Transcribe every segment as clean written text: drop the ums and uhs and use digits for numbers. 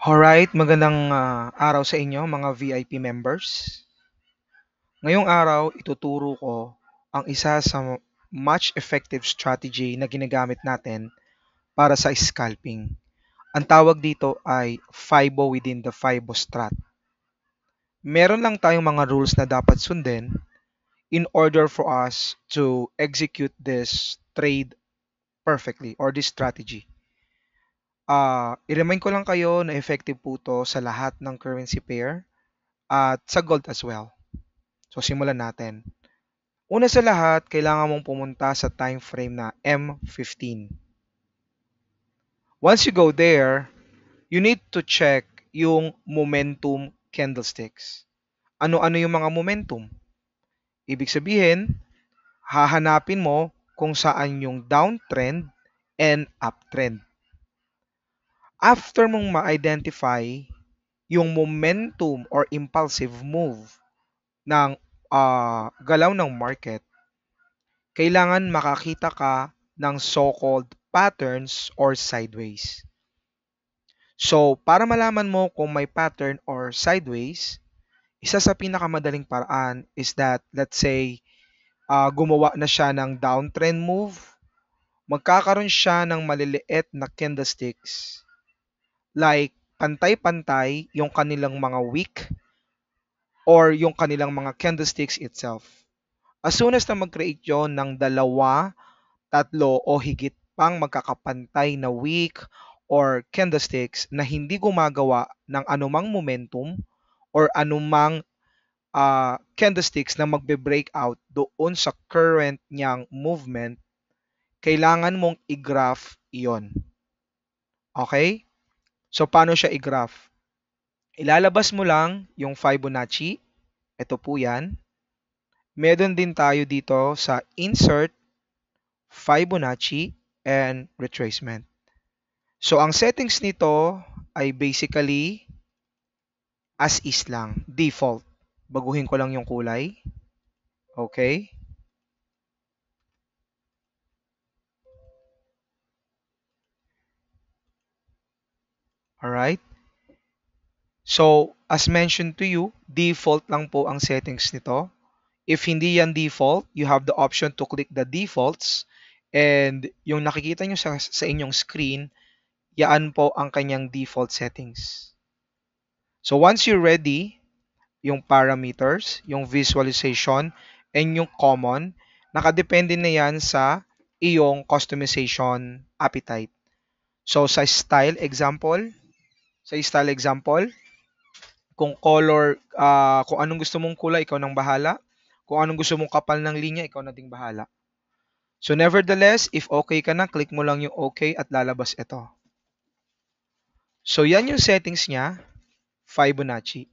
Alright, magandang araw sa inyo mga VIP members. Ngayong araw, ituturo ko ang isa sa much effective strategy na ginagamit natin para sa scalping. Ang tawag dito ay FIBO within the FIBO strat. Meron lang tayong mga rules na dapat sundin in order for us to execute this trade perfectly or this strategy. I-remind ko lang kayo na effective po to sa lahat ng currency pair at sa gold as well. So simulan natin. Una sa lahat, kailangan mong pumunta sa time frame na M15. Once you go there, you need to check yung momentum candlesticks. Ano-ano yung mga momentum? Ibig sabihin, hahanapin mo kung saan yung downtrend and uptrend. After mong ma-identify yung momentum or impulsive move ng galaw ng market, kailangan makakita ka ng so-called patterns or sideways. So, para malaman mo kung may pattern or sideways, isa sa pinakamadaling paraan is that, let's say, gumawa na siya ng downtrend move, magkakaroon siya ng maliliit na candlesticks, like pantay-pantay yung kanilang mga wick or yung kanilang mga candlesticks itself. As soon as na mag-create yon ng dalawa, tatlo o higit pang magkakapantay na wick or candlesticks na hindi gumagawa ng anumang momentum or anumang candlesticks na magbe-breakout doon sa current niyang movement, kailangan mong i-graph iyon. Okay? So, paano siya i-graph? Ilalabas mo lang yung Fibonacci. Ito po yan. Meron din tayo dito sa insert, Fibonacci, and retracement. So, ang settings nito ay basically as is lang, default. Baguhin ko lang yung kulay. Okay. Alright. So, as mentioned to you, default lang po ang settings nito. If hindi yan default, you have the option to click the defaults and yung nakikita nyo sa inyong screen, yaan po ang kanyang default settings. So, once you're ready, yung parameters, yung visualization, and yung common, nakadepende na yan sa iyong customization appetite. So, sa style example, kung color, kung anong gusto mong kulay, ikaw nang bahala. Kung anong gusto mong kapal ng linya, ikaw na ding bahala. So, nevertheless, if okay ka na, click mo lang yung okay at lalabas ito. So, yan yung settings niya, Fibonacci.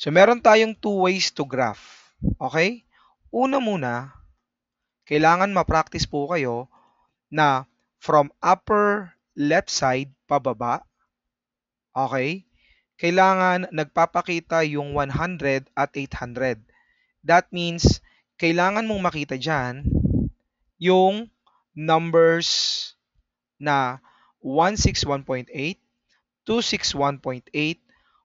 So, meron tayong two ways to graph. Okay? Una muna, kailangan ma-practice po kayo na from upper left side pababa, okay? Kailangan nagpapakita yung 100 at 800. That means, kailangan mong makita dyan yung numbers na 161.8, 261.8,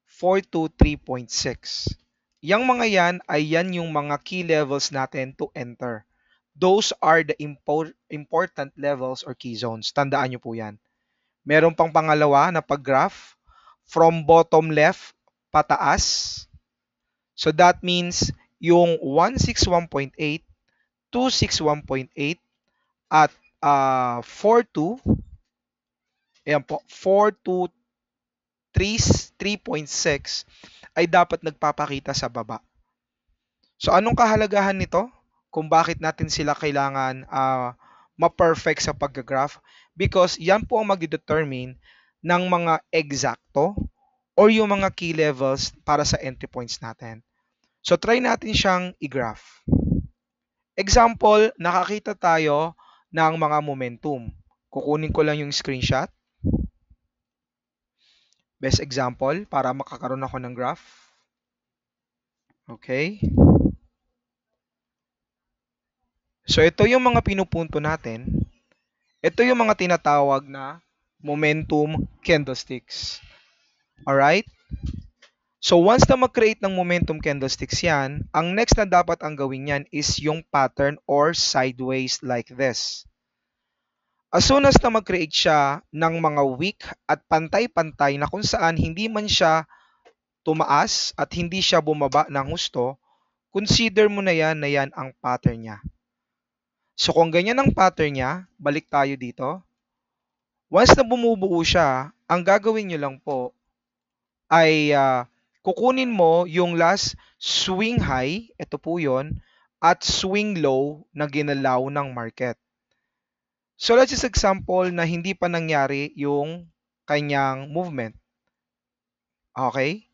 423.6. Yang mga yan ay yan yung mga key levels natin to enter. Those are the important levels or key zones. Tandaan nyo po yan. Meron pang pangalawa na pag-graph from bottom left pataas. So that means yung 161.8, 261.8 at 42, ayan po, 423.6 ay dapat nagpapakita sa baba. So anong kahalagahan nito? Kung bakit natin sila kailangan ma-perfect sa pag-graph? Because yan po ang mag-determine ng mga eksakto or yung mga key levels para sa entry points natin. So try natin siyang i-graph. Example, nakakita tayo ng mga momentum. Kukunin ko lang yung screenshot. Best example para makakaroon ako ng graph. Okay. So ito yung mga pinupunto natin. Ito yung mga tinatawag na momentum candlesticks. Alright? So once na mag-create ng momentum candlesticks yan, ang next na dapat ang gawin yan is yung pattern or sideways like this. As soon as na mag-create siya ng mga weak at pantay-pantay na kung saan hindi man siya tumaas at hindi siya bumaba ng husto, consider mo na yan ang pattern niya. So kung ganyan ang pattern niya, balik tayo dito. Once na bumubuo siya, ang gagawin nyo lang po ay kukunin mo yung last swing high, ito po yon, at swing low na ginalaw ng market. So let's just example na hindi pa nangyari yung kanyang movement. Okay?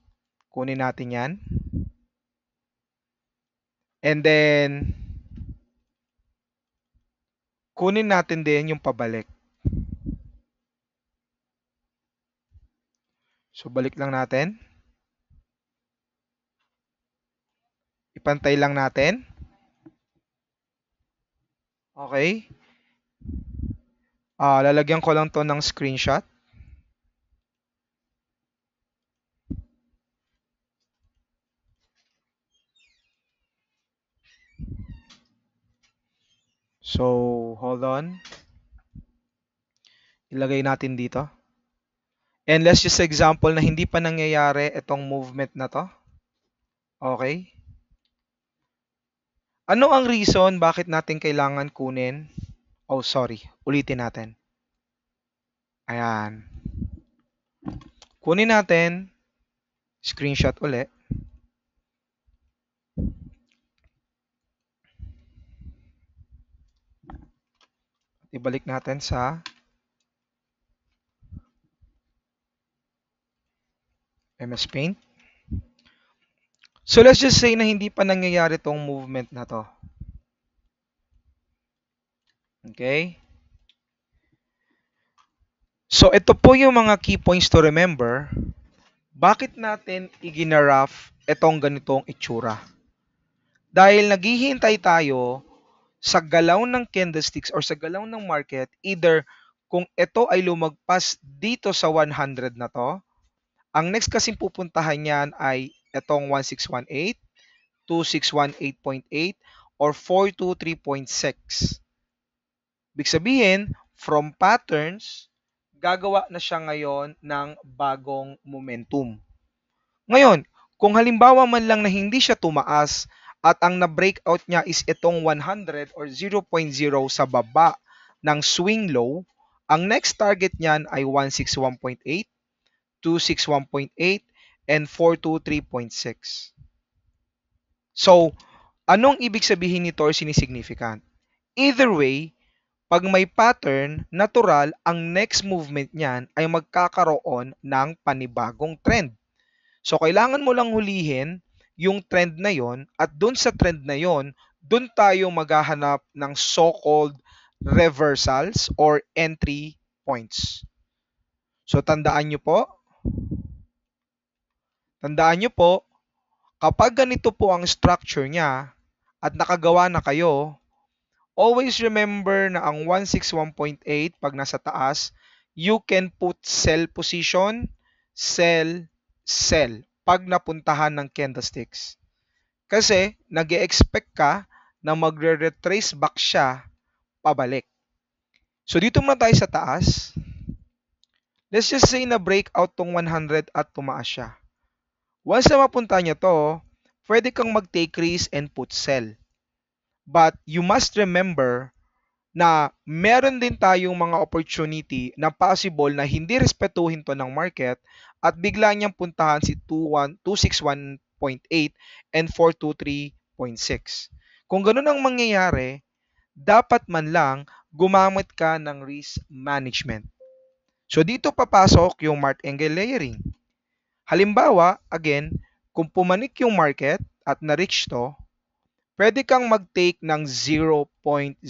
Kunin natin yan. And then, kunin natin din yung pabalik. So balik lang natin. Ipantay lang natin. Okay? Lalagyan ko lang to ng screenshot. So, hold on. Ilagay natin dito. And let's just example na hindi pa nangyayari itong movement na to. Okay? Ano ang reason bakit natin kailangan kunin? Oh, sorry. Ulitin natin. Ayan. Kunin natin. Screenshot ulit. Ibalik natin sa MS Paint. So let's just say na hindi pa nangyayari tong movement na to. Okay? So ito po yung mga key points to remember. Bakit natin iginaraf itong ganitong itsura? Dahil naghihintay tayo sa galaw ng candlesticks or sa galaw ng market, either kung ito ay lumagpas dito sa 100 na to, ang next kasing pupuntahan niyan ay itong 1618, 2618.8, or 423.6. Ibig sabihin, from patterns, gagawa na siya ngayon ng bagong momentum. Ngayon, kung halimbawa man lang na hindi siya tumaas at ang na-breakout niya is itong 100 or 0.0 sa baba ng swing low, ang next target niyan ay 161.8, 261.8, and 423.6. So, anong ibig sabihin nito or sinisignificant? Either way, pag may pattern, natural, ang next movement niyan ay magkakaroon ng panibagong trend. So, kailangan mo lang hulihin yung trend na yon at dun sa trend na yon, dun tayo maghahanap ng so-called reversals or entry points. So, tandaan nyo po, kapag ganito po ang structure niya at nakagawa na kayo, always remember na ang 161.8 pag nasa taas, you can put sell position, sell, sell pag napuntahan ng candlesticks. Kasi nag-expect ka na magre-retrace back siya pabalik. So dito muna tayo sa taas. Let's just say na breakout tong 100 at tumaas siya. Once na mapunta niya to, pwede kang mag-take risk and put sell. But you must remember na meron din tayong mga opportunity na possible na hindi respetuhin to ng market at bigla niyang puntahan si 261.8 and 423.6. Kung ganun ang mangyayari, dapat man lang gumamit ka ng risk management. So dito papasok yung market angle layering. Halimbawa, again, kung pumanik yung market at na-reach to, pwede kang mag-take ng 0.01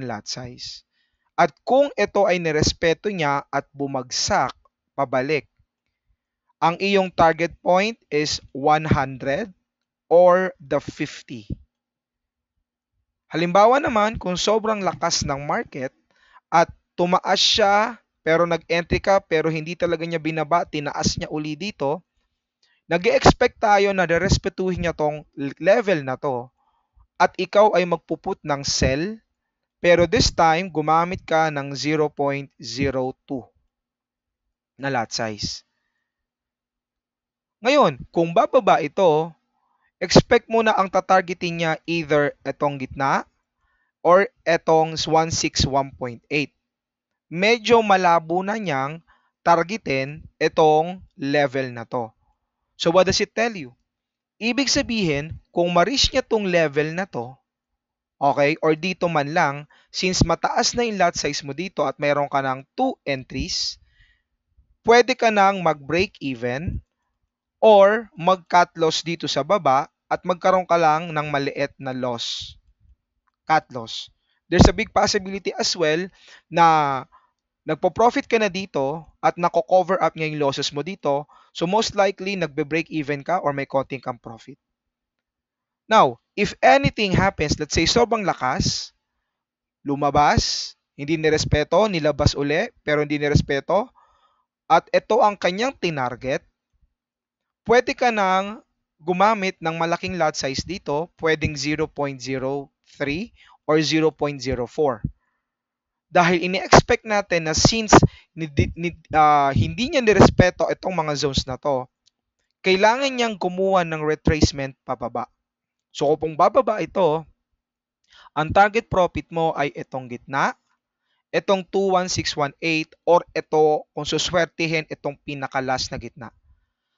lot size. At kung ito ay nirespeto niya at bumagsak pabalik, ang iyong target point is 100 or the 50. Halimbawa naman, kung sobrang lakas ng market at tumaas siya pero nag-entry ka pero hindi talaga niya binaba, tinaas niya uli dito, nag-expect tayo na rerespetuhin niya tong level na to at ikaw ay magpuput ng sell pero this time gumamit ka ng 0.02 na lot size. Ngayon, kung bababa ito, expect mo na ang tatargeting niya either etong gitna or etong 161.8. Medyo malabo na niyang targetin itong level na to. So what does it tell you? Ibig sabihin, kung ma-reach niya tong level na to, okay, or dito man lang, since mataas na yung lot size mo dito at mayroon ka ng 2 entries, pwede ka nang mag-break even or mag-cut loss dito sa baba at magkaroon ka lang ng maliit na loss, cut loss. There's a big possibility as well na nagpo-profit ka na dito at nako-cover up niya yung losses mo dito. So most likely, nagbe-break even ka or may konting kang profit. Now, if anything happens, let's say sobrang lakas, lumabas, hindi nirespeto, nilabas uli, pero hindi nirespeto, at ito ang kanyang tinarget, pwede ka nang gumamit ng malaking lot size dito, pwedeng 0.03 or 0.04. Dahil ini-expect natin na since hindi niya nirespeto itong mga zones na to, kailangan niyang kumuha ng retracement pababa. So kung bababa ito, ang target profit mo ay itong gitna, itong 21618 or ito kung suswertihin itong pinakalas na gitna.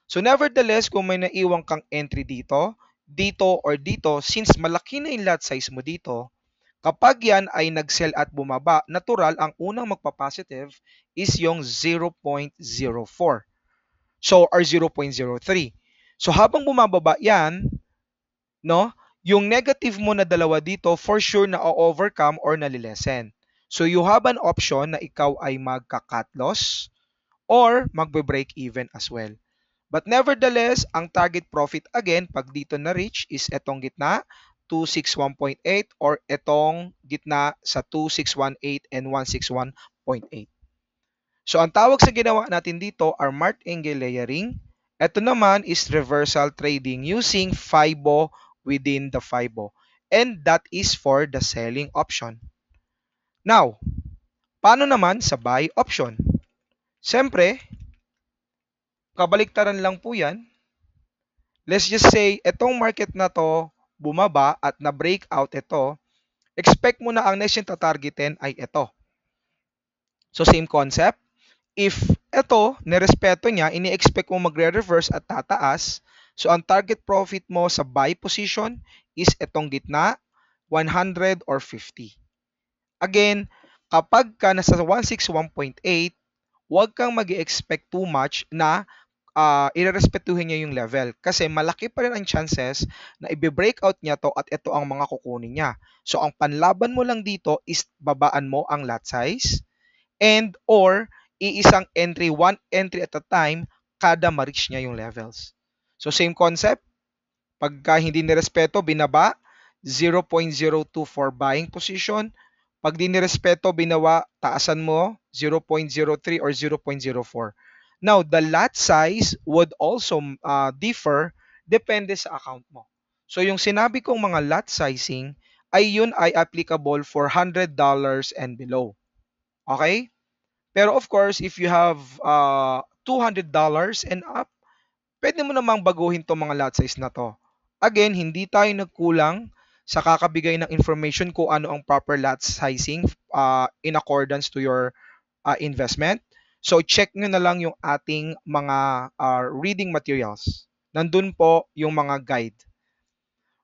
So nevertheless, kung may naiwang kang entry dito, dito or dito, since malaki na yung lot size mo dito, kapag yan ay nag-sell at bumaba, natural ang unang magpa-positive is yung 0.04. So or 0.03. So habang bumababa yan, no, yung negative mo na dalawa dito for sure na o-overcome or nalilesen. So you have an option na ikaw ay magka-cut loss or magbe-break even as well. But nevertheless, ang target profit again pag dito na reach is etong gitna 261.8 or etong gitna sa 2618 and 161.8. So ang tawag sa ginawa natin dito are martingale layering. Ito naman is reversal trading using FIBO within the FIBO. And that is for the selling option. Now, paano naman sa buy option? Siyempre, kabaliktaran lang po yan. Let's just say, itong market na to bumaba at na-breakout ito, expect mo na ang next yung tatargetin ay ito. So same concept. If ito, nirespeto niya, ini-expect mo magre-reverse at tataas, so ang target profit mo sa buy position is itong gitna, 100 or 50. Again, kapag ka nasa 161.8, huwag kang mag-expect too much na irerespetuhin niya yung level kasi malaki pa rin ang chances na i-breakout niya to at ito ang mga kukunin niya. So ang panlaban mo lang dito is babaan mo ang lot size and or iisang entry, one entry at a time kada ma-reach niya yung levels. So same concept, pagka hindi nirespeto, binaba, 0.02 for buying position. Pag di nirespeto, binawa, taasan mo, 0.03 or 0.04. Now, the lot size would also differ depende sa account mo. So, yung sinabi kong mga lot sizing, ay yun ay applicable for $100 and below. Okay? Pero of course, if you have $200 and up, pwede mo namang baguhin tong mga lot size na to. Again, hindi tayo nagkulang sa kakabigay ng information kung ano ang proper lot sizing in accordance to your investment. So check nyo na lang yung ating mga reading materials. Nandun po yung mga guide.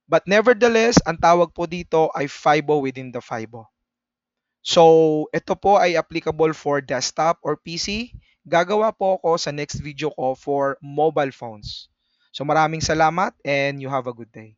But nevertheless, ang tawag po dito ay FIBO within the FIBO. So ito po ay applicable for desktop or PC. Gagawa po ako sa next video ko for mobile phones. So maraming salamat and you have a good day.